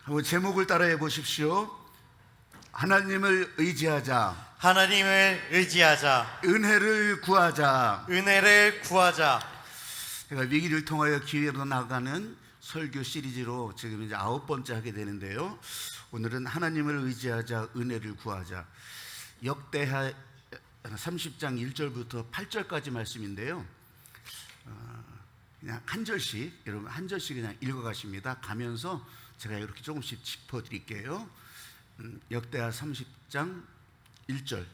한번 제목을 따라해 보십시오. 하나님을 의지하자. 하나님을 의지하자. 은혜를 구하자. 은혜를 구하자. 제가 위기를 통하여 기회로 나가는 설교 시리즈로 지금 이제 9번째 하게 되는데요. 오늘은 하나님을 의지하자, 은혜를 구하자. 역대하 30장 1절부터 8절까지 말씀인데요. 그냥 한 절씩, 여러분 한 절씩 그냥 읽어가십니다. 가면서 제가 이렇게 조금씩 짚어드릴게요. 역대하 30장 1절.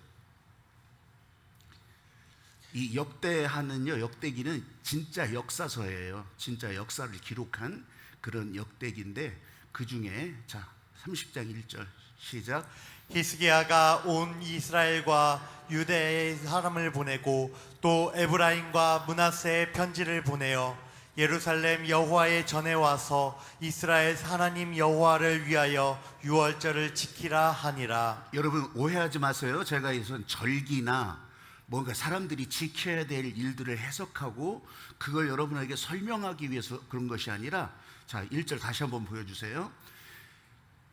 이 역대하는요, 역대기는 진짜 역사서예요. 진짜 역사를 기록한 그런 역대기인데, 그 중에 자 30장 1절 시작. 히스기야가 온 이스라엘과 유대의 사람을 보내고 또 에브라임과 므낫세의 편지를 보내어 예루살렘 여호와의 전에 와서 이스라엘 하나님 여호와를 위하여 유월절을 지키라 하니라. 여러분 오해하지 마세요. 제가 이선 절기나 뭔가 사람들이 지켜야 될 일들을 해석하고 그걸 여러분에게 설명하기 위해서 그런 것이 아니라, 자 1절 다시 한번 보여주세요.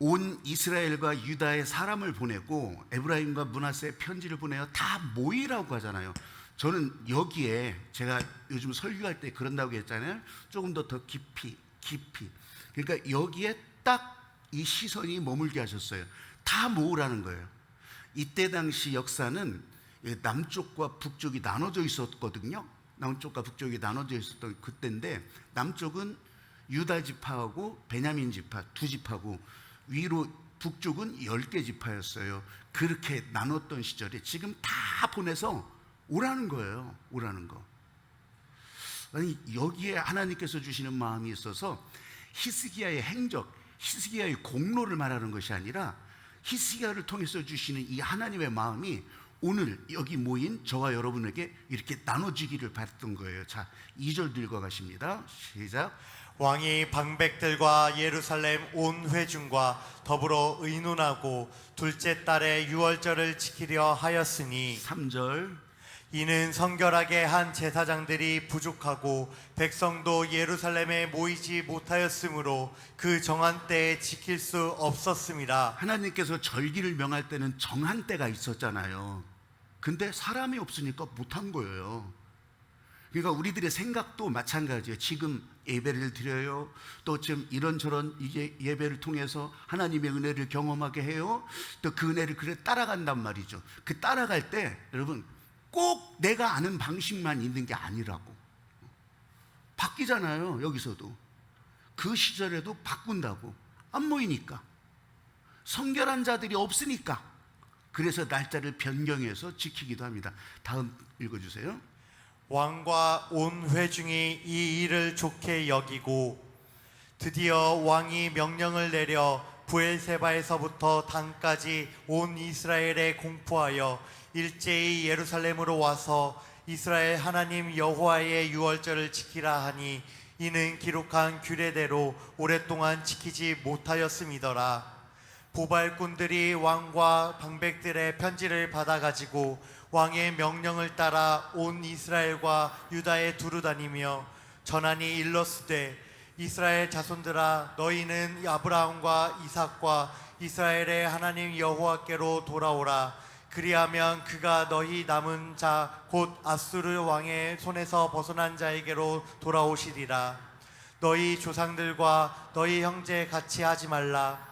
온 이스라엘과 유다의 사람을 보내고 에브라임과 므낫세의 편지를 보내어 다 모이라고 하잖아요. 저는 여기에 제가 요즘 설교할 때 그런다고 했잖아요. 조금 더 깊이. 그러니까 여기에 딱 이 시선이 머물게 하셨어요. 다 모으라는 거예요. 이때 당시 역사는 남쪽과 북쪽이 나눠져 있었거든요. 남쪽과 북쪽이 나눠져 있었던 그때인데, 남쪽은 유다 지파하고 베냐민 지파 두 지파고, 위로 북쪽은 10개 지파였어요. 그렇게 나눴던 시절에 지금 다 보내서 오라는 거예요. 오라는 거. 아니, 여기에 하나님께서 주시는 마음이 있어서 히스기야의 행적, 히스기야의 공로를 말하는 것이 아니라 히스기야를 통해서 주시는 이 하나님의 마음이 오늘 여기 모인 저와 여러분에게 이렇게 나눠지기를 바랬던 거예요. 자 2절 읽어가십니다. 시작. 왕이 방백들과 예루살렘 온 회중과 더불어 의논하고 둘째 달에 유월절을 지키려 하였으니 3절. 이는 성결하게 한 제사장들이 부족하고 백성도 예루살렘에 모이지 못하였으므로 그 정한 때에 지킬 수 없었습니다. 하나님께서 절기를 명할 때는 정한 때가 있었잖아요. 근데 사람이 없으니까 못한 거예요. 그러니까 우리들의 생각도 마찬가지예요. 지금 예배를 드려요. 또 지금 이런저런 이제 예배를 통해서 하나님의 은혜를 경험하게 해요. 또 그 은혜를 그래 따라간단 말이죠. 그 따라갈 때 여러분 꼭 내가 아는 방식만 있는 게 아니라고. 바뀌잖아요. 여기서도 그 시절에도 바꾼다고. 안 모이니까, 성결한 자들이 없으니까. 그래서 날짜를 변경해서 지키기도 합니다. 다음 읽어주세요. 왕과 온 회중이 이 일을 좋게 여기고 드디어 왕이 명령을 내려 부엘세바에서부터 단까지 온 이스라엘에 공포하여 일제히 예루살렘으로 와서 이스라엘 하나님 여호와의 유월절을 지키라 하니 이는 기록한 규례대로 오랫동안 지키지 못하였음이더라. 보발꾼들이 왕과 방백들의 편지를 받아가지고 왕의 명령을 따라 온 이스라엘과 유다에 두루다니며 전하니 일러스되 이스라엘 자손들아, 너희는 아브라함과 이삭과 이스라엘의 하나님 여호와께로 돌아오라. 그리하면 그가 너희 남은 자 곧 아수르 왕의 손에서 벗어난 자에게로 돌아오시리라. 너희 조상들과 너희 형제 같이 하지 말라.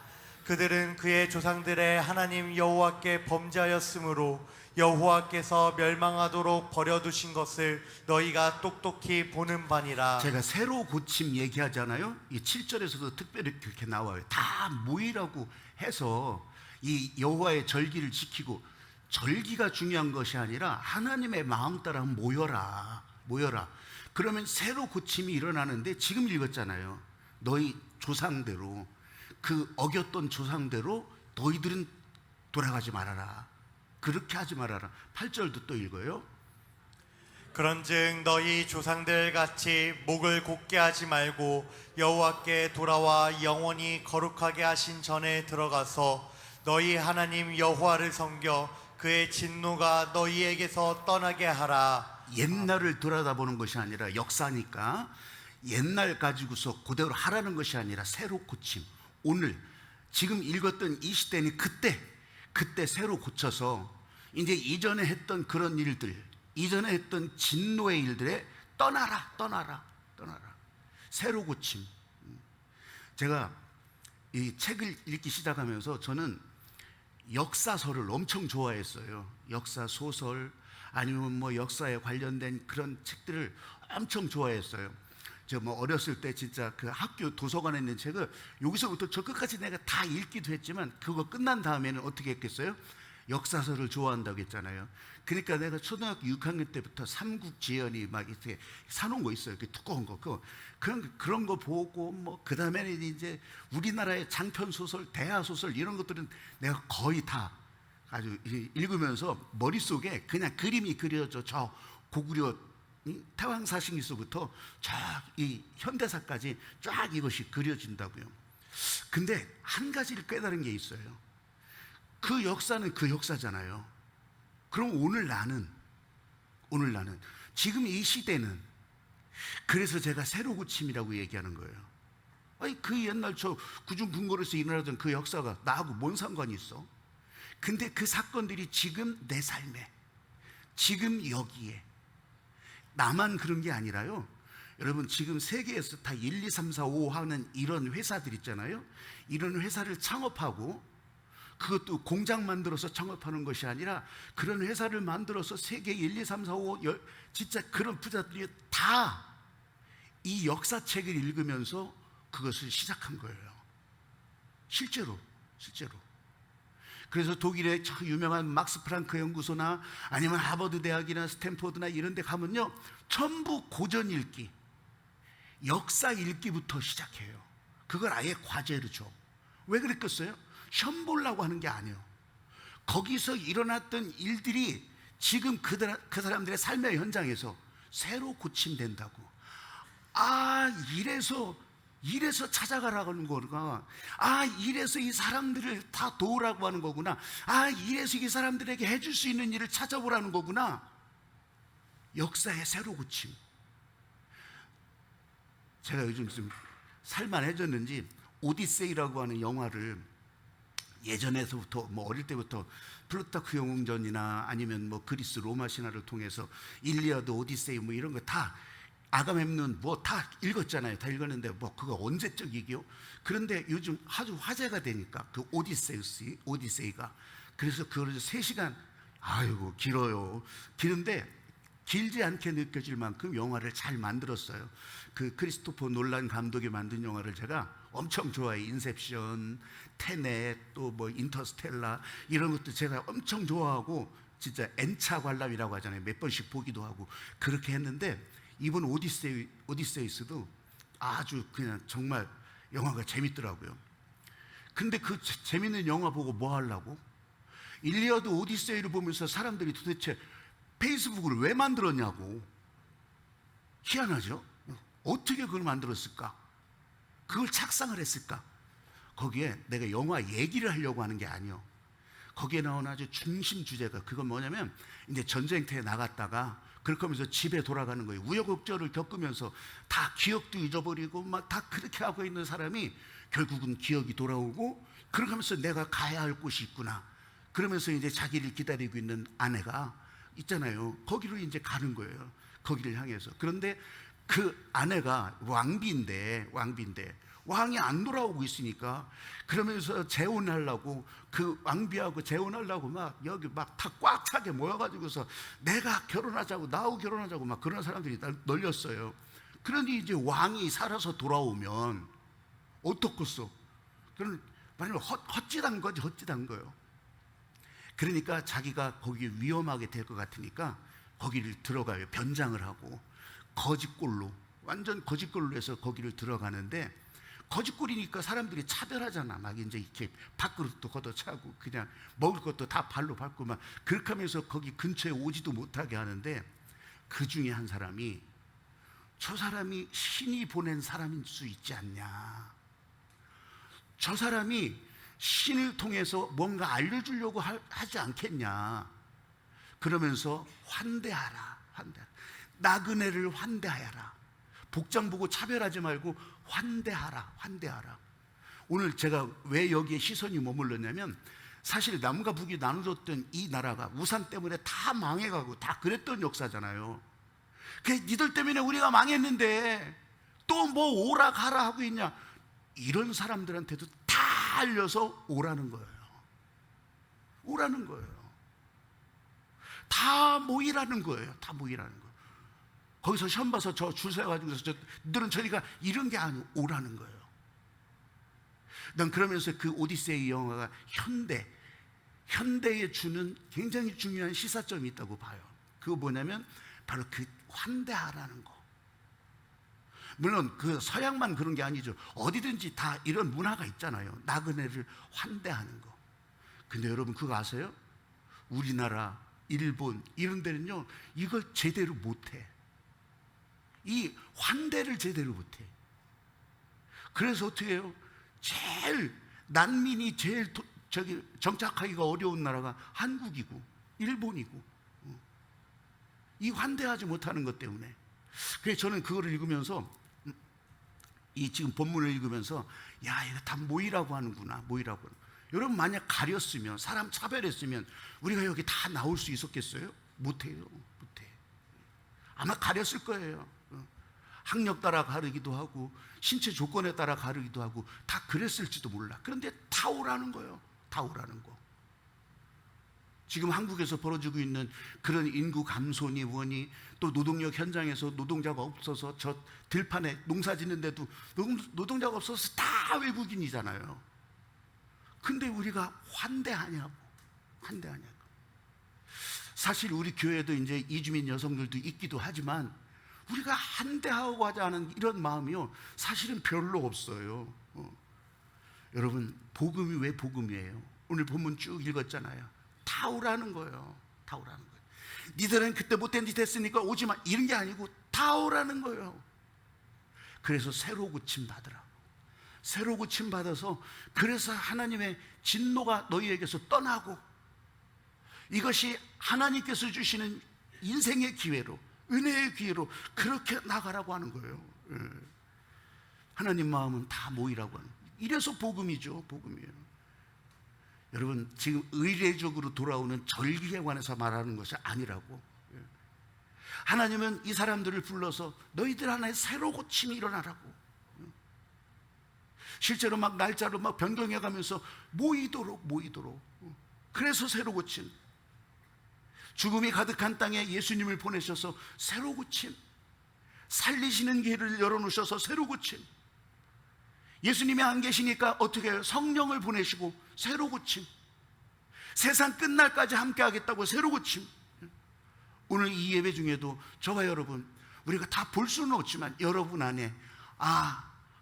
그들은 그의 조상들의 하나님 여호와께 범죄하였으므로 여호와께서 멸망하도록 버려두신 것을 너희가 똑똑히 보는 바니라. 제가 새로 고침 얘기하잖아요. 이 7절에서도 특별히 그렇게 나와요. 다 모이라고 해서 이 여호와의 절기를 지키고, 절기가 중요한 것이 아니라 하나님의 마음 따라 모여라. 그러면 새로 고침이 일어나는데, 지금 읽었잖아요. 너희 조상대로, 그 어겼던 조상대로 너희들은 돌아가지 말아라. 그렇게 하지 말아라. 8절도 또 읽어요. 그런즉 너희 조상들 같이 목을 곧게 하지 말고 여호와께 돌아와 영원히 거룩하게 하신 전에 들어가서 너희 하나님 여호와를 섬겨 그의 진노가 너희에게서 떠나게 하라. 옛날을 돌아다보는 것이 아니라, 역사니까 옛날 가지고서 그대로 하라는 것이 아니라 새로 고침. 오늘 지금 읽었던 이 시대는 그때 새로 고쳐서 이제 이전에 했던 그런 일들, 이전에 했던 진노의 일들에 떠나라. 새로 고침. 제가 이 책을 읽기 시작하면서 저는 역사서를 엄청 좋아했어요. 역사 소설 아니면 뭐 역사에 관련된 그런 책들을 엄청 좋아했어요. 저 뭐 어렸을 때 진짜 그 학교 도서관에 있는 책을 여기서부터 저 끝까지 내가 다 읽기도 했지만 그거 끝난 다음에는 어떻게 했겠어요? 역사서를 좋아한다고 했잖아요. 그러니까 내가 초등학교 6학년 때부터 삼국지연이 막 이렇게 사놓은 거 있어요. 이렇게 두꺼운 거. 그런 거 보고 뭐 그다음에는 이제 우리나라의 장편 소설, 대하 소설 이런 것들은 내가 거의 다 아주 읽으면서 머릿속에 그냥 그림이 그려져. 저 고구려 태왕사신기서부터 쫙 이 현대사까지 쫙 이것이 그려진다고요. 근데 한 가지를 깨달은 게 있어요. 그 역사는 그 역사잖아요. 그럼 오늘 나는 지금 이 시대는, 그래서 제가 새로 고침이라고 얘기하는 거예요. 아니 그 옛날 저 구중궁궐에서 일어나던 그 역사가 나하고 뭔 상관이 있어? 근데 그 사건들이 지금 내 삶에, 지금 여기에, 나만 그런 게 아니라요. 여러분 지금 세계에서 다 1, 2, 3, 4, 5 하는 이런 회사들 있잖아요. 이런 회사를 창업하고 그것도 공장 만들어서 창업하는 것이 아니라 그런 회사를 만들어서 세계 1, 2, 3, 4, 5 진짜 그런 부자들이 다 이 역사책을 읽으면서 그것을 시작한 거예요. 실제로. 그래서 독일의 저 유명한 막스 프랑크 연구소나 아니면 하버드 대학이나 스탠포드나 이런 데 가면요, 전부 고전 읽기, 역사 읽기부터 시작해요. 그걸 아예 과제로 줘. 왜 그랬겠어요? 시험 보려고 하는 게 아니에요. 거기서 일어났던 일들이 지금 그 사람들의 삶의 현장에서 새로 고침된다고. 아, 이래서 찾아가라고 하는 거구나. 아, 이래서 이 사람들을 다 도우라고 하는 거구나. 아, 이래서 이 사람들에게 해줄 수 있는 일을 찾아보라는 거구나. 역사의 새로 고침. 제가 요즘 좀 살만해졌는지 오디세이라고 하는 영화를 예전에서부터 뭐 어릴 때부터 플루타크 영웅전이나 아니면 뭐 그리스 로마 신화를 통해서 일리아드, 오디세이 뭐 이런 거 다, 아가멤논 뭐 다 읽었잖아요. 다 읽었는데 뭐 그거 언제적 얘기요? 그런데 요즘 아주 화제가 되니까 그 오디세이가, 그래서 그걸 3시간, 아이고 길어요. 길은데 길지 않게 느껴질 만큼 영화를 잘 만들었어요. 그 크리스토퍼 놀란 감독이 만든 영화를 제가 엄청 좋아해요. 인셉션, 테넷, 또 뭐 인터스텔라 이런 것도 제가 엄청 좋아하고 진짜 N차 관람이라고 하잖아요. 몇 번씩 보기도 하고 그렇게 했는데 이번 오디세이스도 아주 그냥 정말 영화가 재밌더라고요. 근데 그 재밌는 영화 보고 뭐 하려고? 일리아드 오디세이를 보면서 사람들이 도대체 페이스북을 왜 만들었냐고. 희한하죠? 어떻게 그걸 만들었을까? 그걸 착상을 했을까? 거기에 내가 영화 얘기를 하려고 하는 게 아니요. 거기에 나오는 아주 중심 주제가 그건 뭐냐면, 이제 전쟁터에 나갔다가 그렇게 하면서 집에 돌아가는 거예요. 우여곡절을 겪으면서 다 기억도 잊어버리고 막 다 그렇게 하고 있는 사람이 결국은 기억이 돌아오고, 그렇게 하면서 내가 가야 할 곳이 있구나. 그러면서 이제 자기를 기다리고 있는 아내가 있잖아요. 거기로 이제 가는 거예요. 거기를 향해서. 그런데 그 아내가 왕비인데 왕이 안 돌아오고 있으니까, 그러면서 재혼하려고, 그 왕비하고 재혼하려고 막 여기 막 다 꽉 차게 모여가지고서 내가 결혼하자고, 나하고 결혼하자고 막 그런 사람들이 널렸어요. 그러니 이제 왕이 살아서 돌아오면 어떻겠어? 그런 말하면 헛짓한 거지, 헛짓한 거예요. 그러니까 자기가 거기 위험하게 될 것 같으니까 거기를 들어가요. 변장을 하고 거짓골로, 완전 거짓골로 해서 거기를 들어가는데, 거짓골이니까 사람들이 차별하잖아. 막 이제 이렇게 밥그릇도 걷어차고 그냥 먹을 것도 다 발로 밟고 막 그렇게 하면서 거기 근처에 오지도 못하게 하는데, 그 중에 한 사람이, 저 사람이 신이 보낸 사람일 수 있지 않냐, 저 사람이 신을 통해서 뭔가 알려주려고 하지 않겠냐, 그러면서 환대하라. 나그네를 환대하여라. 복장 보고 차별하지 말고 환대하라. 오늘 제가 왜 여기에 시선이 머물렀냐면, 사실 남과 북이 나눠졌던 이 나라가 우산 때문에 다 망해가고 다 그랬던 역사잖아요. 니들 때문에 우리가 망했는데 또 뭐 오라 가라 하고 있냐. 이런 사람들한테도 다 알려서 오라는 거예요. 오라는 거예요. 다 모이라는 거예요. 다 모이라는 거예요. 거기서 시험 봐서 저 줄 서가지고 너들은 저리가 이런 게 아니고 오라는 거예요. 난 그러면서 그 오디세이 영화가 현대에 주는 굉장히 중요한 시사점이 있다고 봐요. 그거 뭐냐면 바로 그 환대하라는 거. 물론 그 서양만 그런 게 아니죠. 어디든지 다 이런 문화가 있잖아요. 나그네를 환대하는 거. 근데 여러분 그거 아세요? 우리나라, 일본 이런 데는요 이걸 제대로 못해. 이 환대를 제대로 못해. 그래서 어떻게 해요? 제일 난민이 제일 정착하기가 어려운 나라가 한국이고 일본이고, 이 환대하지 못하는 것 때문에. 그래서 저는 그거를 읽으면서, 이 지금 본문을 읽으면서, 야 이거 다 모이라고 하는구나, 모이라고. 여러분 만약 가렸으면, 사람 차별했으면 우리가 여기 다 나올 수 있었겠어요? 못해요. 못해. 아마 가렸을 거예요. 학력 따라 가르기도 하고 신체 조건에 따라 가르기도 하고 다 그랬을지도 몰라. 그런데 다 오라는 거예요. 다 오라는 거. 지금 한국에서 벌어지고 있는 그런 인구 감소니 뭐니, 또 노동력 현장에서 노동자가 없어서 저 들판에 농사 짓는데도 노동자가 없어서 다 외국인이잖아요. 근데 우리가 환대하냐고. 사실 우리 교회도 이제 이주민 여성들도 있기도 하지만 우리가 환대하고 하자는 이런 마음이요 사실은 별로 없어요. 여러분 복음이 왜 복음이에요? 오늘 본문 쭉 읽었잖아요. 다 오라는 거예요. 다 오라는 거예요. 니들은 그때 못된 짓 했으니까 오지 마, 이런 게 아니고 다 오라는 거예요. 그래서 새로 고침 받으라고. 새로 고침 받아서, 그래서 하나님의 진노가 너희에게서 떠나고, 이것이 하나님께서 주시는 인생의 기회로, 은혜의 기회로 그렇게 나가라고 하는 거예요. 하나님 마음은 다 모이라고 하는 거예요. 이래서 복음이죠. 복음이에요. 여러분 지금 의례적으로 돌아오는 절기에 관해서 말하는 것이 아니라고. 하나님은 이 사람들을 불러서 너희들 하나의 새로 고침이 일어나라고. 실제로 막 날짜로 막 변경해 가면서 모이도록. 그래서 새로 고침. 죽음이 가득한 땅에 예수님을 보내셔서 새로 고침. 살리시는 길을 열어놓으셔서 새로 고침. 예수님이 안 계시니까 어떻게 해요? 성령을 보내시고 새로 고침. 세상 끝날까지 함께 하겠다고 새로 고침. 오늘 이 예배 중에도 저와 여러분, 우리가 다 볼 수는 없지만 여러분 안에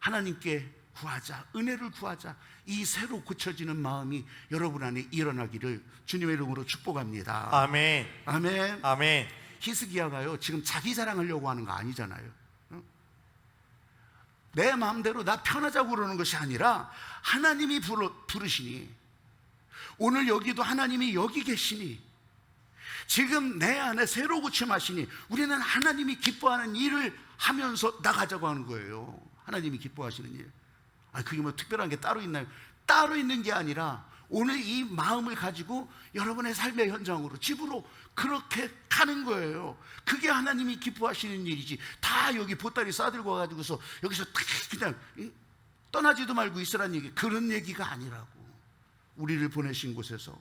하나님께 구하자, 은혜를 구하자, 이 새로 고쳐지는 마음이 여러분 안에 일어나기를 주님의 이름으로 축복합니다. 아멘. 아멘. 아멘. 히스기야가요 지금 자기 자랑하려고 하는 거 아니잖아요. 내 마음대로 나 편하자고 그러는 것이 아니라 하나님이 부르시니, 오늘 여기도 하나님이 여기 계시니, 지금 내 안에 새로 고침하시니 우리는 하나님이 기뻐하는 일을 하면서 나가자고 하는 거예요. 하나님이 기뻐하시는 일. 그게 뭐 특별한 게 따로 있나요? 따로 있는 게 아니라 오늘 이 마음을 가지고 여러분의 삶의 현장으로, 집으로 그렇게 가는 거예요. 그게 하나님이 기뻐하시는 일이지. 다 여기 보따리 싸들고 와가지고서 여기서 그냥 떠나지도 말고 있으라는 얘기, 그런 얘기가 아니라고. 우리를 보내신 곳에서.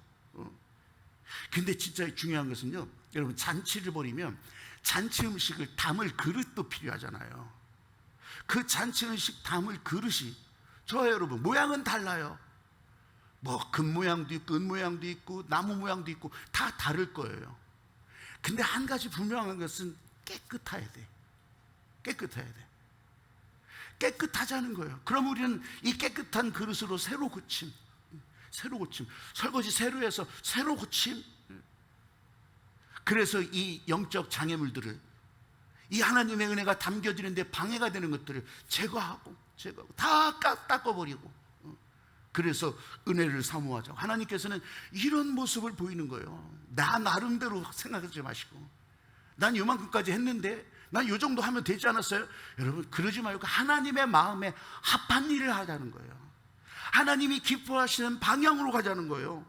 근데 진짜 중요한 것은요, 여러분 잔치를 벌이면 잔치 음식을 담을 그릇도 필요하잖아요. 그 잔치 음식 담을 그릇이, 저와 여러분 모양은 달라요. 뭐 금 모양도 있고 은 모양도 있고 나무 모양도 있고 다 다를 거예요. 근데 한 가지 분명한 것은 깨끗해야 돼. 깨끗하자는 거예요. 그럼 우리는 이 깨끗한 그릇으로 새로 고침. 설거지 새로 해서 새로 고침. 그래서 이 영적 장애물들을, 이 하나님의 은혜가 담겨지는데 방해가 되는 것들을 제거하고 다 닦아버리고, 그래서 은혜를 사모하자고. 하나님께서는 이런 모습을 보이는 거예요. 나 나름대로 생각하지 마시고, 난 요만큼까지 했는데 난 요 정도 하면 되지 않았어요? 여러분 그러지 말고 하나님의 마음에 합한 일을 하자는 거예요. 하나님이 기뻐하시는 방향으로 가자는 거예요.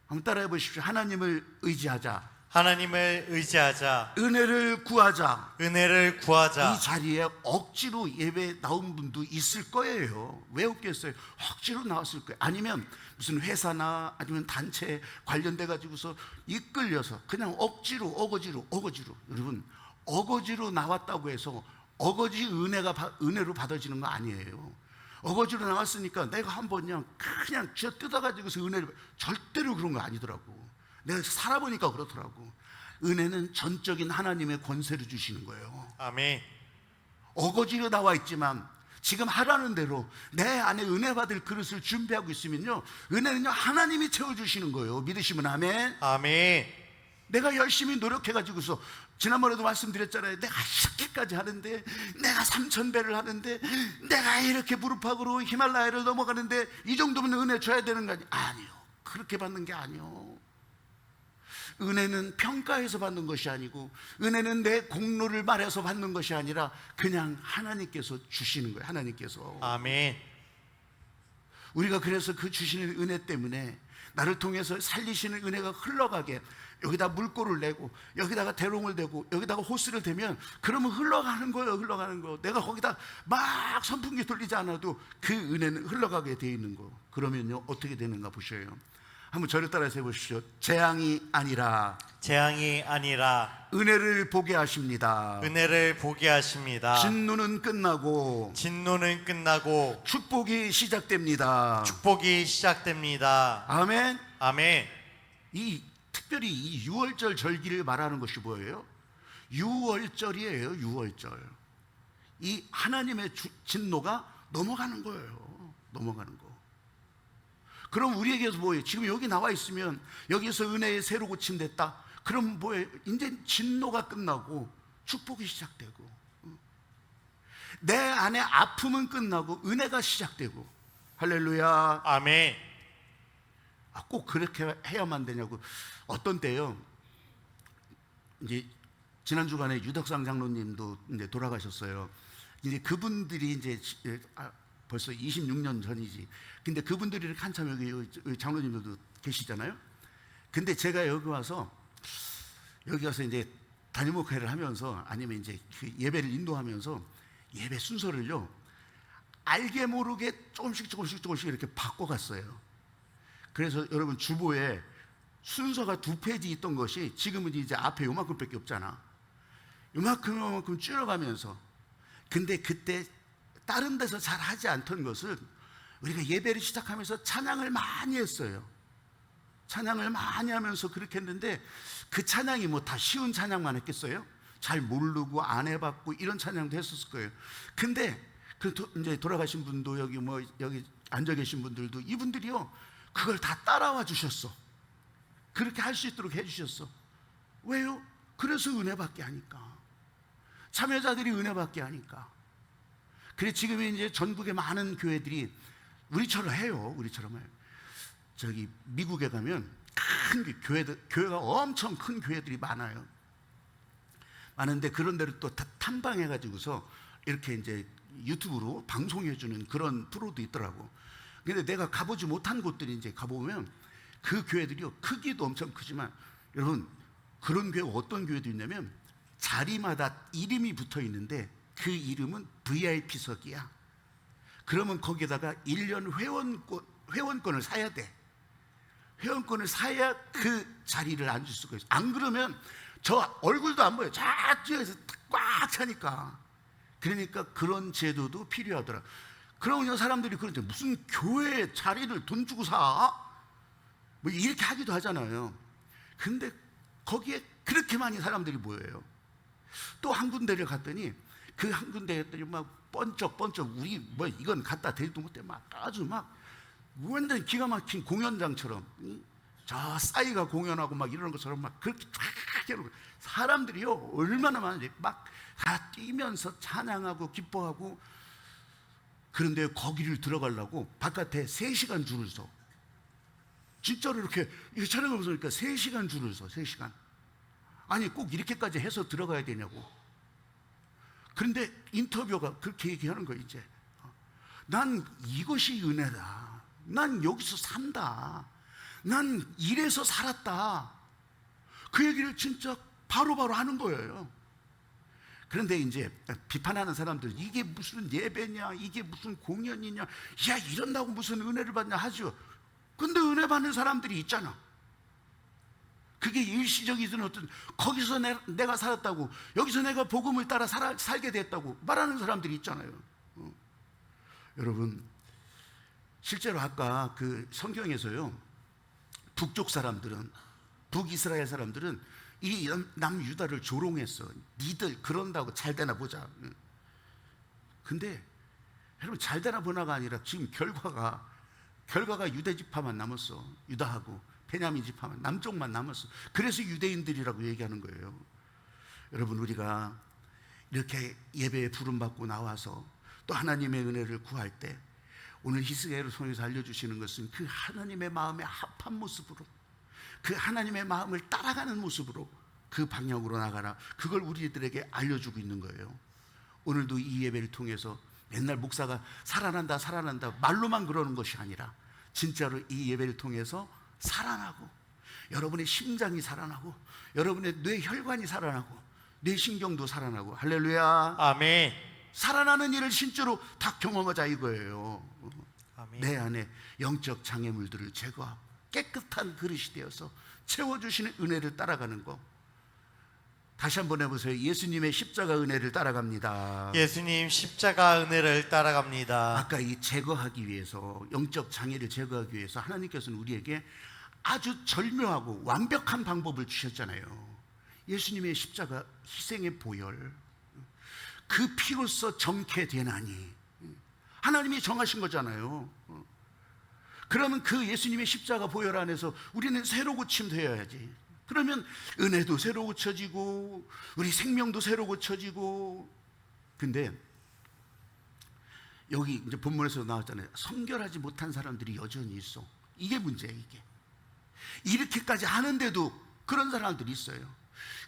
한번 따라해 보십시오. 하나님을 의지하자. 하나님을 의지하자. 은혜를 구하자. 은혜를 구하자. 이 자리에 억지로 예배 나온 분도 있을 거예요. 왜 없겠어요? 억지로 나왔을 거예요. 아니면 무슨 회사나 아니면 단체 관련돼 가지고서 이끌려서 그냥 억지로 어거지로 여러분, 어거지로 나왔다고 해서 어거지 은혜로 받아지는 거 아니에요. 어거지로 나왔으니까 내가 한번 그냥 쥐어 뜯어가지고서 은혜를, 절대로 그런 거 아니더라고. 내가 살아보니까 그렇더라고. 은혜는 전적인 하나님의 권세를 주시는 거예요. 아멘. 어거지로 나와 있지만 지금 하라는 대로 내 안에 은혜 받을 그릇을 준비하고 있으면요, 은혜는요 하나님이 채워주시는 거예요. 믿으시면 아멘. 아멘. 내가 열심히 노력해가지고서, 지난번에도 말씀드렸잖아요. 내가 이렇게까지 하는데, 내가 3000배를 하는데, 내가 이렇게 무릎팍으로 히말라야를 넘어가는데 이 정도면 은혜 줘야 되는 거 아니에요? 아니요, 그렇게 받는 게 아니요. 은혜는 평가해서 받는 것이 아니고, 은혜는 내 공로를 말해서 받는 것이 아니라 그냥 하나님께서 주시는 거예요. 하나님께서. 아멘. 우리가 그래서 그 주시는 은혜 때문에 나를 통해서 살리시는 은혜가 흘러가게, 여기다 물꼬를 내고 여기다가 대롱을 대고 여기다가 호스를 대면 그러면 흘러가는 거예요. 흘러가는 거. 내가 거기다 막 선풍기 돌리지 않아도 그 은혜는 흘러가게 돼 있는 거. 그러면요 어떻게 되는가 보셔요. 한번 저를 따라서 해보십시오. 재앙이 아니라 은혜를 보게 하십니다. 은혜를 보게 하십니다. 진노는 끝나고 축복이 시작됩니다. 축복이 시작됩니다. 아멘. 아멘. 특별히 이 6월절 절기를 말하는 것이 뭐예요? 6월절이에요. 6월절. 이 하나님의 진노가 넘어가는 거예요. 넘어가는 거. 그럼 우리에게서 뭐예요? 지금 여기 나와 있으면 여기서 은혜의 새로 고침됐다. 그럼 뭐예요? 이제 진노가 끝나고 축복이 시작되고, 내 안에 아픔은 끝나고 은혜가 시작되고. 할렐루야. 아멘. 꼭 그렇게 해야만 되냐고. 어떤 때요, 이제 지난 주간에 유덕상 장로님도 이제 돌아가셨어요. 이제 그분들이 이제 벌써 26년 전이지. 근데 그분들이 이렇게 한참 여기 장로님들도 계시잖아요. 근데 제가 여기 와서 이제 담임 목회를 하면서, 아니면 이제 그 예배를 인도하면서 예배 순서를요 알게 모르게 조금씩 이렇게 바꿔갔어요. 그래서 여러분, 주보에 순서가 2페이지 있던 것이 지금은 이제 앞에 요만큼밖에 없잖아. 요만큼 줄여가면서. 근데 그때 다른 데서 잘 하지 않던 것을 우리가 예배를 시작하면서 찬양을 많이 했어요. 찬양을 많이 하면서 그렇게 했는데, 그 찬양이 뭐 다 쉬운 찬양만 했겠어요? 잘 모르고 안 해봤고 이런 찬양도 했었을 거예요. 근데 이제 돌아가신 분도 여기 앉아 계신 분들도, 이분들이요 그걸 다 따라와 주셨어. 그렇게 할 수 있도록 해주셨어. 왜요? 그래서 은혜 받게 하니까. 참여자들이 은혜 받게 하니까. 그래 지금 이제 전국의 많은 교회들이 우리처럼 해요. 우리처럼 해요. 저기 미국에 가면 큰 교회가 엄청 큰 교회들이 많아요. 많은데 그런 데를 또 탐방해 가지고서 이렇게 이제 유튜브로 방송해 주는 그런 프로도 있더라고. 근데 내가 가보지 못한 곳들이 이제 가보면 그 교회들이요 크기도 엄청 크지만, 여러분 그런 교회, 어떤 교회도 있냐면 자리마다 이름이 붙어 있는데 그 이름은 VIP석이야. 그러면 거기다가 1년 회원권을 사야 돼. 회원권을 사야 그 자리를 앉을 수가 있어. 안 그러면 저 얼굴도 안 보여. 저쪽에서 꽉 차니까. 그러니까 그런 제도도 필요하더라. 그러면 사람들이 그런데 무슨 교회 자리를 돈 주고 사? 뭐 이렇게 하기도 하잖아요. 근데 거기에 그렇게 많이 사람들이 모여요. 또 한 군데를 갔더니, 그 한 군데에 갔더니 막 번쩍 우리 뭐 이건 갖다 대지도 못해 막 아주 막 완전 기가 막힌 공연장처럼, 저 싸이가 공연하고 막 이러는 것처럼 막 그렇게 쫙 해놓고, 사람들이요 얼마나 많은지 막 다 뛰면서 찬양하고 기뻐하고. 그런데 거기를 들어가려고 바깥에 3시간 줄을 서. 진짜로 이렇게 촬영을 보니까 3시간 줄을 서. 3시간. 아니 꼭 이렇게까지 해서 들어가야 되냐고. 그런데 인터뷰가 그렇게 얘기하는 거예요. 이제 난 이것이 은혜다. 난 여기서 산다. 난 이래서 살았다. 그 얘기를 진짜 바로바로 하는 거예요. 그런데 이제 비판하는 사람들, 이게 무슨 예배냐, 이게 무슨 공연이냐, 야 이런다고 무슨 은혜를 받냐 하죠. 근데 은혜 받는 사람들이 있잖아. 그게 일시적이든 어떤, 거기서 내가 살았다고, 여기서 내가 복음을 따라 살게 됐다고 말하는 사람들이 있잖아요. 여러분, 실제로 아까 그 성경에서요, 북쪽 사람들은, 북이스라엘 사람들은 이 남유다를 조롱했어. 니들 그런다고 잘 되나 보자. 근데 여러분, 잘 되나 보나가 아니라 지금 결과가 유대 지파만 남았어. 유다하고 베냐민 지파만, 남쪽만 남았어. 그래서 유대인들이라고 얘기하는 거예요. 여러분, 우리가 이렇게 예배에 부름받고 나와서 또 하나님의 은혜를 구할 때, 오늘 히스기야를 통해서 알려주시는 것은 그 하나님의 마음에 합한 모습으로, 그 하나님의 마음을 따라가는 모습으로 그 방향으로 나가라, 그걸 우리들에게 알려주고 있는 거예요. 오늘도 이 예배를 통해서 맨날 목사가 살아난다 말로만 그러는 것이 아니라 진짜로 이 예배를 통해서 살아나고, 여러분의 심장이 살아나고, 여러분의 뇌혈관이 살아나고, 뇌신경도 살아나고, 할렐루야, 아멘. 살아나는 일을 진짜로 다 경험하자 이거예요. 아멘. 내 안에 영적 장애물들을 제거하고 깨끗한 그릇이 되어서 채워주시는 은혜를 따라가는 거. 다시 한번 해보세요. 예수님의 십자가 은혜를 따라갑니다. 예수님 십자가 은혜를 따라갑니다. 아까 이 제거하기 위해서, 영적 장애를 제거하기 위해서 하나님께서는 우리에게 아주 절묘하고 완벽한 방법을 주셨잖아요. 예수님의 십자가 희생의 보혈, 그 피로써 정케되나니, 하나님이 정하신 거잖아요. 그러면 그 예수님의 십자가 보혈 안에서 우리는 새로 고침되어야지. 그러면 은혜도 새로 고쳐지고 우리 생명도 새로 고쳐지고. 근데 여기 이제 본문에서 나왔잖아요. 성결하지 못한 사람들이 여전히 있어. 이게 문제예요. 이게 이렇게까지 하는데도 그런 사람들이 있어요.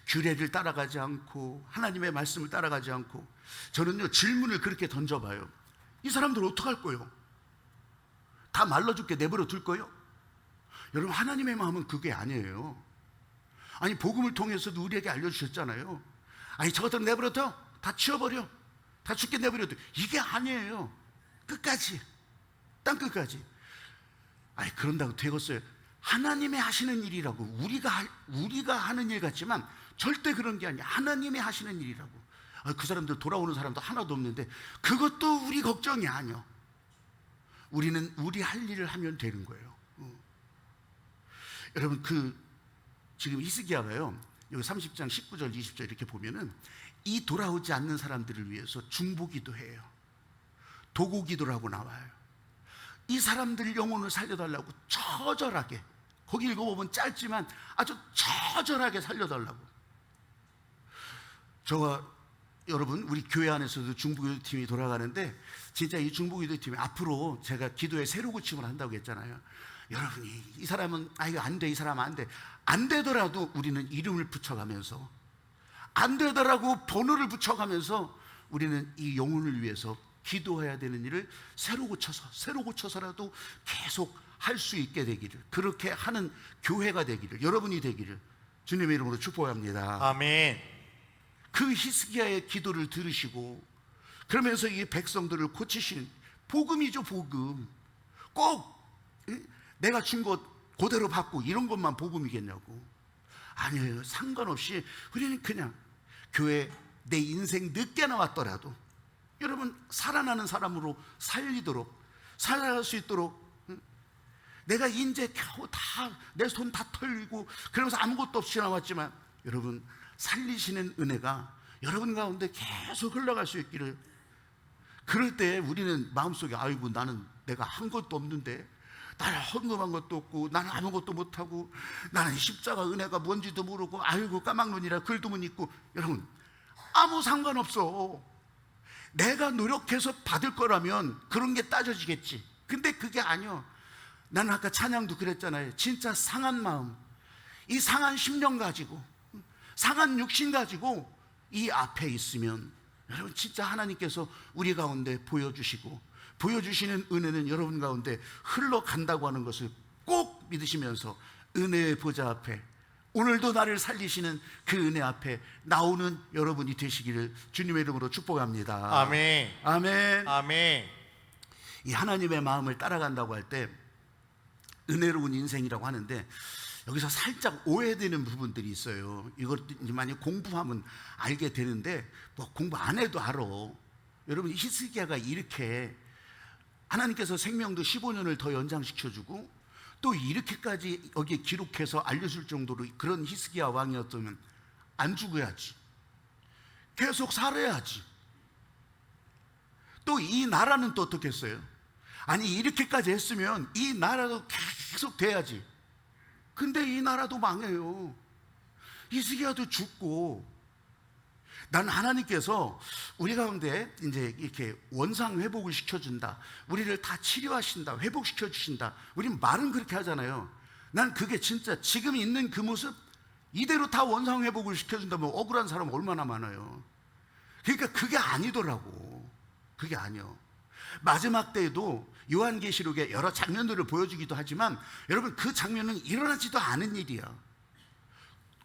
규례를 따라가지 않고 하나님의 말씀을 따라가지 않고. 저는요, 질문을 그렇게 던져봐요. 이 사람들 어떡할 거예요? 다 말라 죽게 내버려 둘 거예요? 여러분, 하나님의 마음은 그게 아니에요. 아니, 복음을 통해서도 우리에게 알려주셨잖아요. 아니, 저것들 내버려둬, 다 치워버려, 다 죽게 내버려둬. 이게 아니에요. 끝까지, 땅 끝까지. 아니, 그런다고 되겠어요? 하나님이 하시는 일이라고. 우리가 하는 일 같지만 절대 그런 게 아니야. 하나님이 하시는 일이라고. 그 사람들 돌아오는 사람도 하나도 없는데 그것도 우리 걱정이 아니야. 우리는 우리 할 일을 하면 되는 거예요. 여러분, 지금 히스기야가요, 여기 30장 19절 20절 이렇게 보면은 이 돌아오지 않는 사람들을 위해서 중보기도 해요. 도구기도라고 나와요. 이 사람들 영혼을 살려달라고 처절하게, 거기 읽어보면 짧지만 아주 처절하게 살려달라고. 여러분, 우리 교회 안에서도 중보기도 팀이 돌아가는데, 진짜 이 중보기도 팀이 앞으로 제가 기도에 새로 고침을 한다고 했잖아요. 여러분이 이 사람은 이거 안 돼, 이 사람 안 돼, 안 되더라도 우리는 이름을 붙여가면서, 안 되더라고 번호를 붙여가면서 우리는 이 영혼을 위해서 기도해야 되는 일을 새로 고쳐서라도 계속 할 수 있게 되기를, 그렇게 하는 교회가 되기를, 여러분이 되기를 주님의 이름으로 축복합니다. 아멘. 그 히스기야의 기도를 들으시고 그러면서 이 백성들을 고치신 복음이죠. 복음. 꼭 내가 준 것 그대로 받고 이런 것만 복음이겠냐고. 아니에요. 상관없이 우리는 그냥 교회, 내 인생 늦게 나왔더라도 여러분, 살아나는 사람으로 살아갈 수 있도록, 내가 이제 겨우 다 내 손 다 털리고 그러면서 아무것도 없이 나왔지만 여러분, 살리시는 은혜가 여러분 가운데 계속 흘러갈 수 있기를. 그럴 때 우리는 마음속에, 아이고, 나는 내가 한 것도 없는데, 나는 헌금한 것도 없고, 나는 아무것도 못하고, 나는 십자가 은혜가 뭔지도 모르고, 아이고 까막눈이라 글도 못 읽고. 여러분, 아무 상관없어. 내가 노력해서 받을 거라면 그런 게 따져지겠지. 근데 그게 아니요. 나는 아까 찬양도 그랬잖아요. 진짜 상한 마음, 이 상한 심령 가지고, 상한 육신 가지고 이 앞에 있으면 여러분, 진짜 하나님께서 우리 가운데 보여주시고 보여주시는 은혜는 여러분 가운데 흘러간다고 하는 것을 꼭 믿으시면서 은혜의 보좌 앞에, 오늘도 나를 살리시는 그 은혜 앞에 나오는 여러분이 되시기를 주님의 이름으로 축복합니다. 아멘. 아멘. 아멘. 이 하나님의 마음을 따라간다고 할 때 은혜로운 인생이라고 하는데, 여기서 살짝 오해되는 부분들이 있어요. 이걸 만약 공부하면 알게 되는데, 뭐 공부 안 해도 알아. 여러분, 히스기야가 이렇게 하나님께서 생명도 15년을 더 연장시켜주고 또 이렇게까지 여기에 기록해서 알려줄 정도로 그런 히스기야 왕이었다면 안 죽어야지, 계속 살아야지. 또 이 나라는 또 어떻게 했어요? 아니, 이렇게까지 했으면 이 나라도 계속 돼야지. 근데 이 나라도 망해요. 히스기야도 죽고. 난 하나님께서 우리 가운데 이제 이렇게 원상 회복을 시켜준다, 우리를 다 치료하신다, 회복시켜 주신다, 우린 말은 그렇게 하잖아요. 난 그게 진짜 지금 있는 그 모습 이대로 다 원상 회복을 시켜준다면 억울한 사람 얼마나 많아요. 그러니까 그게 아니더라고. 그게 아니요. 마지막 때에도 요한계시록에 여러 장면들을 보여주기도 하지만 여러분, 그 장면은 일어나지도 않은 일이야.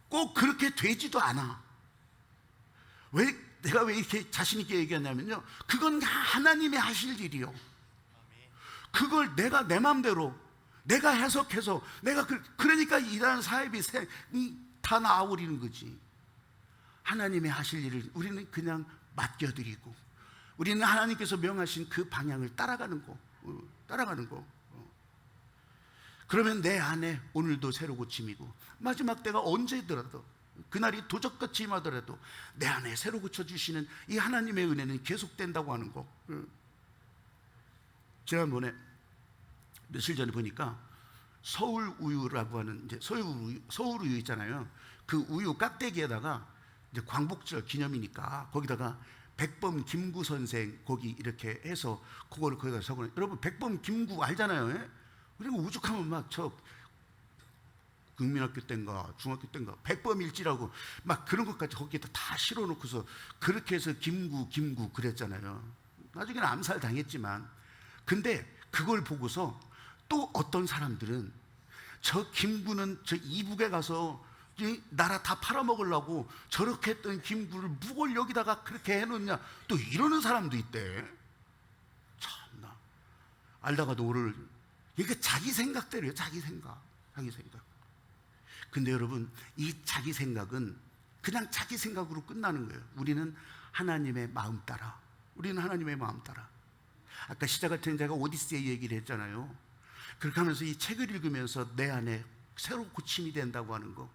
꼭 그렇게 되지도 않아. 내가 왜 이렇게 자신 있게 얘기하냐면요, 그건 하나님이 하실 일이요. 그걸 내가 내 마음대로 내가 해석해서 내가 그러니까 이러한 사업이 다 나아오리는 거지. 하나님이 하실 일을 우리는 그냥 맡겨드리고, 우리는 하나님께서 명하신 그 방향을 따라가는 거. 그러면 내 안에 오늘도 새로 고침이고, 마지막 때가 언제더라도, 그날이 도적같이 임하더라도 내 안에 새로 고쳐주시는 이 하나님의 은혜는 계속된다고 하는 거. 지난번에 며칠 전에 보니까 서울우유라고 하는, 이제 서울우유 있잖아요. 그 우유 깍대기에다가 이제 광복절 기념이니까 거기다가 백범 김구 선생 거기 이렇게 해서 그거를 거기다 적어요. 여러분, 백범 김구 알잖아요. 예? 그리고 우죽하면 막 저 국민학교 때인가 중학교 때인가 백범일지라고 막 그런 것까지 거기에다 다 실어놓고서 그렇게 해서 김구 그랬잖아요. 나중에는 암살 당했지만, 근데 그걸 보고서 또 어떤 사람들은 저 김구는 저 이북에 가서 이 나라 다 팔아먹으려고 저렇게 했던 김구를 묵을 여기다가 그렇게 해놓냐, 또 이러는 사람도 있대. 참나, 알다가도 모를. 이게 자기 생각대로예요. 자기 생각. 근데 여러분, 이 자기 생각은 그냥 자기 생각으로 끝나는 거예요. 우리는 하나님의 마음 따라. 아까 시작할 때는 제가 오디세이 얘기를 했잖아요. 그렇게 하면서 이 책을 읽으면서 내 안에 새로 고침이 된다고 하는 거.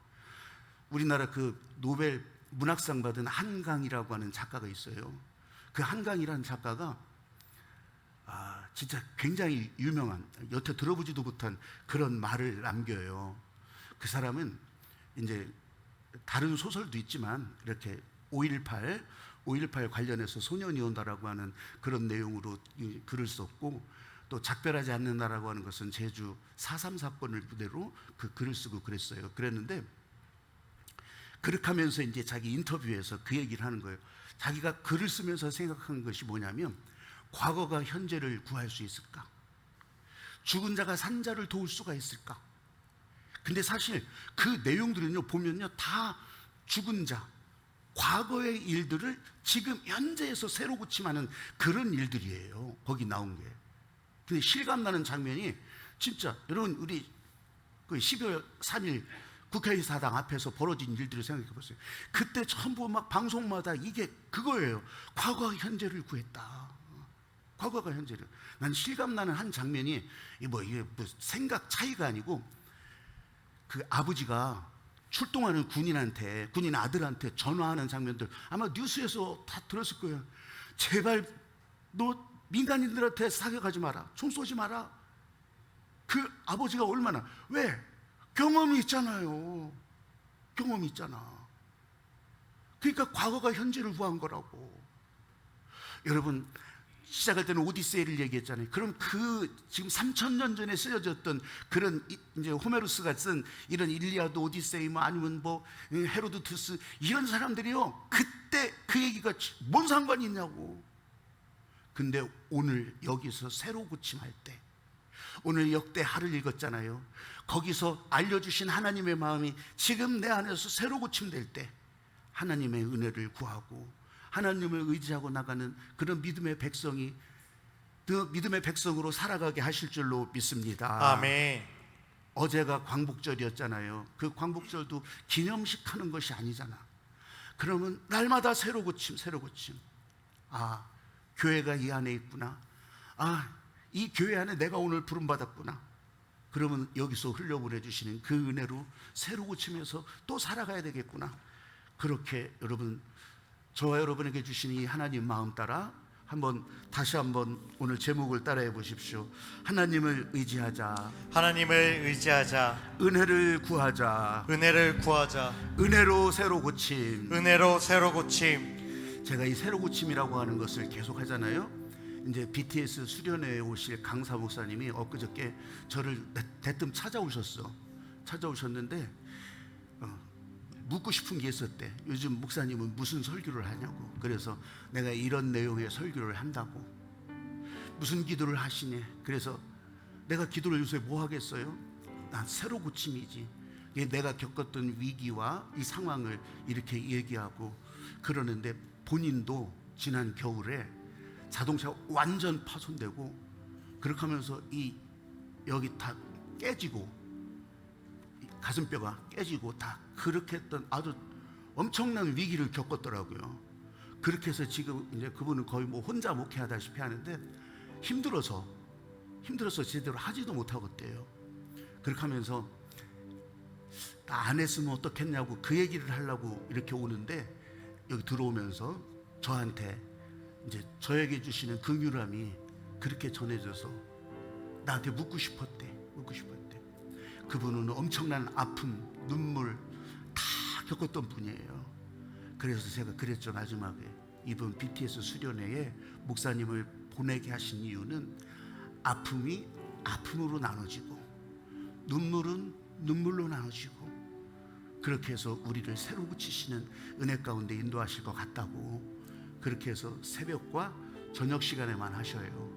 우리나라 그 노벨 문학상 받은 한강이라고 하는 작가가 있어요. 그 한강이라는 작가가 진짜 굉장히 유명한, 여태 들어보지도 못한 그런 말을 남겨요. 그 사람은 이제 다른 소설도 있지만 이렇게 5.18 관련해서 소년이 온다라고 하는 그런 내용으로 글을 썼고, 또 작별하지 않는다라고 하는 것은 제주 4.3 사건을 부대로 그 글을 쓰고 그랬어요. 그랬는데 그렇게 하면서 이제 자기 인터뷰에서 그 얘기를 하는 거예요. 자기가 글을 쓰면서 생각한 것이 뭐냐면, 과거가 현재를 구할 수 있을까? 죽은 자가 산 자를 도울 수가 있을까? 근데 사실 그 내용들은요, 보면요, 다 죽은 자, 과거의 일들을 지금 현재에서 새로 고침하는 그런 일들이에요. 거기 나온 게. 근데 실감나는 장면이 진짜, 여러분, 우리 그 12월 3일 국회의사당 앞에서 벌어진 일들을 생각해 보세요. 그때 전부 막 방송마다 이게 그거예요. 과거가 현재를 구했다. 과거가 현재를. 난 실감나는 한 장면이 이게 뭐 생각 차이가 아니고, 그 아버지가 출동하는 군인 아들한테 전화하는 장면들 아마 뉴스에서 다 들었을 거예요. 제발 너 민간인들한테 사격하지 마라, 총 쏘지 마라. 그 아버지가 얼마나, 왜? 경험이 있잖아요. 그러니까 과거가 현재를 구한 거라고. 여러분, 시작할 때는 오디세이를 얘기했잖아요. 그럼 그 지금 3,000년 전에 쓰여졌던 그런 이제 호메로스가 쓴 이런 일리아드, 오디세이, 뭐 아니면 뭐 헤로도투스, 이런 사람들이요, 그때 그 얘기가 뭔 상관이 있냐고. 근데 오늘 여기서 새로 고침할 때, 오늘 역대 하를 읽었잖아요. 거기서 알려주신 하나님의 마음이 지금 내 안에서 새로 고침될 때 하나님의 은혜를 구하고 하나님을 의지하고 나가는 그런 믿음의 백성이, 그 믿음의 백성으로 살아가게 하실 줄로 믿습니다. 아멘. 어제가 광복절이었잖아요. 그 광복절도 기념식 하는 것이 아니잖아. 그러면 날마다 새로 고침, 새로 고침. 아, 교회가 이 안에 있구나. 아, 이 교회 안에 내가 오늘 부름받았구나. 그러면 여기서 흘려보내 주시는 그 은혜로 새로 고치면서 또 살아가야 되겠구나. 그렇게 여러분, 저와 여러분에게 주신 이 하나님 마음 따라 다시 한번 오늘 제목을 따라해 보십시오. 하나님을 의지하자. 하나님을 의지하자. 은혜를 구하자. 은혜를 구하자. 은혜로 새로 고침. 은혜로 새로 고침. 제가 이 새로 고침이라고 하는 것을 계속 하잖아요. 이제 BTS 수련회에 오실 강사 목사님이 엊그저께 저를 대뜸 찾아오셨는데 묻고 싶은 게 있었대. 요즘 목사님은 무슨 설교를 하냐고. 그래서 내가 이런 내용의 설교를 한다고. 무슨 기도를 하시니? 그래서 내가 기도를 요새 뭐 하겠어요? 난 새로 고침이지. 내가 겪었던 위기와 이 상황을 이렇게 얘기하고 그러는데, 본인도 지난 겨울에 자동차가 완전 파손되고 그렇게 하면서 여기 다 깨지고 가슴뼈가 깨지고 다 그렇게 했던 아주 엄청난 위기를 겪었더라고요. 그렇게 해서 지금 이제 그분은 거의 뭐 혼자 목회하다시피 하는데 힘들어서 제대로 하지도 못하고 있대요. 그렇게 하면서 나 안 했으면 어떻겠냐고 그 얘기를 하려고 이렇게 오는데, 여기 들어오면서 저한테 이제 저에게 주시는 긍휼함이 그렇게 전해져서 나한테 묻고 싶었대. 그분은 엄청난 아픔, 눈물 다 겪었던 분이에요. 그래서 제가 그랬죠. 마지막에 이번 BTS 수련회에 목사님을 보내게 하신 이유는 아픔이 아픔으로 나눠지고 눈물은 눈물로 나눠지고 그렇게 해서 우리를 새로 고치시는 은혜 가운데 인도하실 것 같다고. 그렇게 해서 새벽과 저녁 시간에만 하셔요.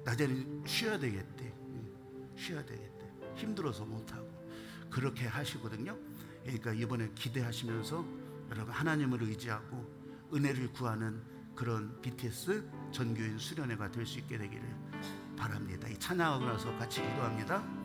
낮에는 쉬어야 되겠대. 힘들어서 못하고 그렇게 하시거든요. 그러니까 이번에 기대하시면서 여러분 하나님을 의지하고 은혜를 구하는 그런 BTS 전교인 수련회가 될 수 있게 되기를 바랍니다. 이 찬양하고 나서 같이 기도합니다.